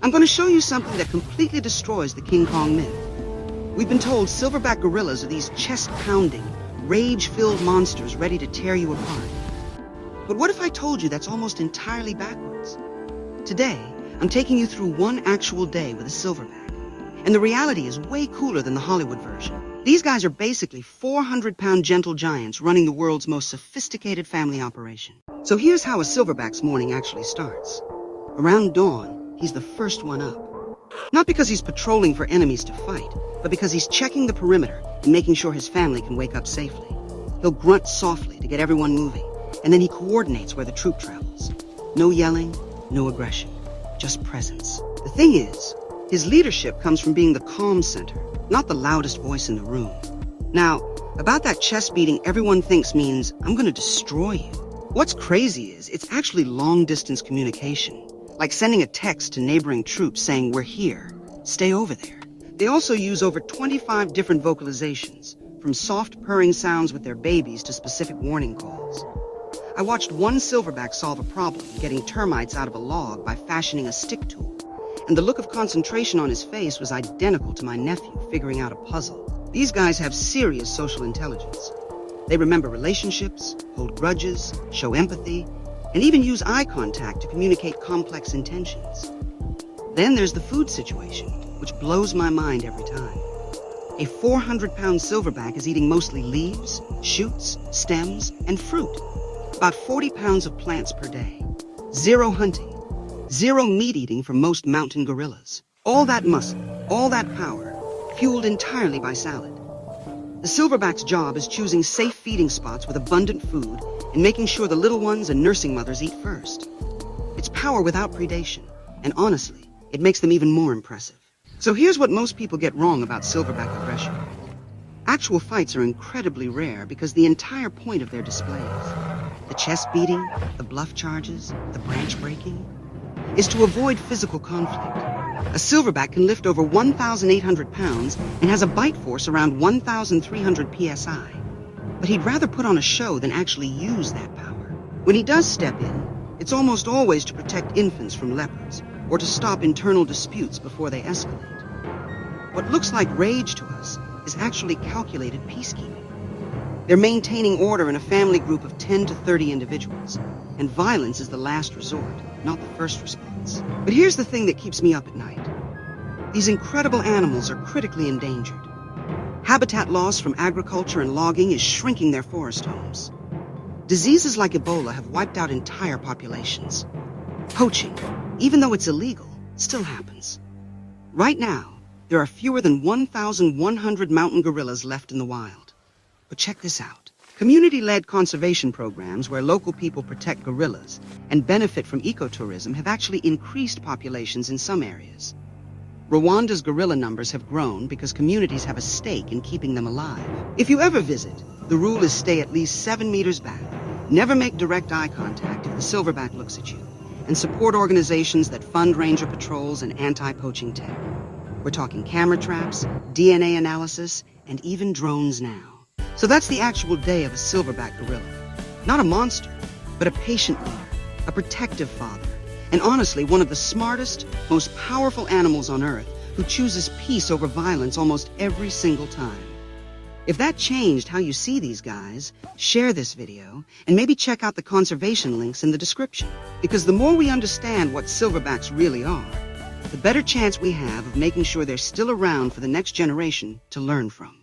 I'm going to show you something that completely destroys the King Kong myth. We've been told silverback gorillas are these chest-pounding, rage-filled monsters ready to tear you apart. But what if I told you that's almost entirely backwards? Today, I'm taking you through one actual day with a silverback. And the reality is way cooler than the Hollywood version. These guys are basically 400-pound gentle giants running the world's most sophisticated family operation. So here's how a silverback's morning actually starts. Around dawn, he's the first one up. Not because he's patrolling for enemies to fight, but because he's checking the perimeter and making sure his family can wake up safely. He'll grunt softly to get everyone moving, and then he coordinates where the troop travels. No yelling, no aggression, just presence. The thing is, his leadership comes from being the calm center, not the loudest voice in the room. Now, about that chest beating everyone thinks means, I'm going to destroy you. What's crazy is, it's actually long-distance communication, like sending a text to neighboring troops saying, we're here, stay over there. They also use over 25 different vocalizations, from soft purring sounds with their babies to specific warning calls. I watched one silverback solve a problem getting termites out of a log by fashioning a stick tool, and the look of concentration on his face was identical to my nephew figuring out a puzzle. These guys have serious social intelligence. They remember relationships, hold grudges, show empathy, and even use eye contact to communicate complex intentions. Then there's the food situation, which blows my mind every time. A 400-pound silverback is eating mostly leaves, shoots, stems, and fruit. About 40 pounds of plants per day. Zero hunting. Zero meat eating for most mountain gorillas. All that muscle, all that power, fueled entirely by salad. The silverback's job is choosing safe feeding spots with abundant food and making sure the little ones and nursing mothers eat first. It's power without predation, and honestly, it makes them even more impressive. So here's what most people get wrong about silverback aggression. Actual fights are incredibly rare because the entire point of their displays, the chest beating, the bluff charges, the branch breaking, is to avoid physical conflict. A silverback can lift over 1,800 pounds and has a bite force around 1,300 psi. But he'd rather put on a show than actually use that power. When he does step in, it's almost always to protect infants from leopards or to stop internal disputes before they escalate. What looks like rage to us is actually calculated peacekeeping. They're maintaining order in a family group of 10 to 30 individuals, and violence is the last resort, not the first response. But here's the thing that keeps me up at night. These incredible animals are critically endangered. Habitat loss from agriculture and logging is shrinking their forest homes. Diseases like Ebola have wiped out entire populations. Poaching, even though it's illegal, still happens. Right now, there are fewer than 1,100 mountain gorillas left in the wild. But check this out. Community-led conservation programs where local people protect gorillas and benefit from ecotourism have actually increased populations in some areas. Rwanda's gorilla numbers have grown because communities have a stake in keeping them alive. If you ever visit, the rule is stay at least 7 meters back, never make direct eye contact if the silverback looks at you, and support organizations that fund ranger patrols and anti-poaching tech. We're talking camera traps, DNA analysis, and even drones now. So that's the actual day of a silverback gorilla. Not a monster, but a patient leader, a protective father, and honestly, one of the smartest, most powerful animals on Earth who chooses peace over violence almost every single time. If that changed how you see these guys, share this video, and maybe check out the conservation links in the description. Because the more we understand what silverbacks really are, the better chance we have of making sure they're still around for the next generation to learn from.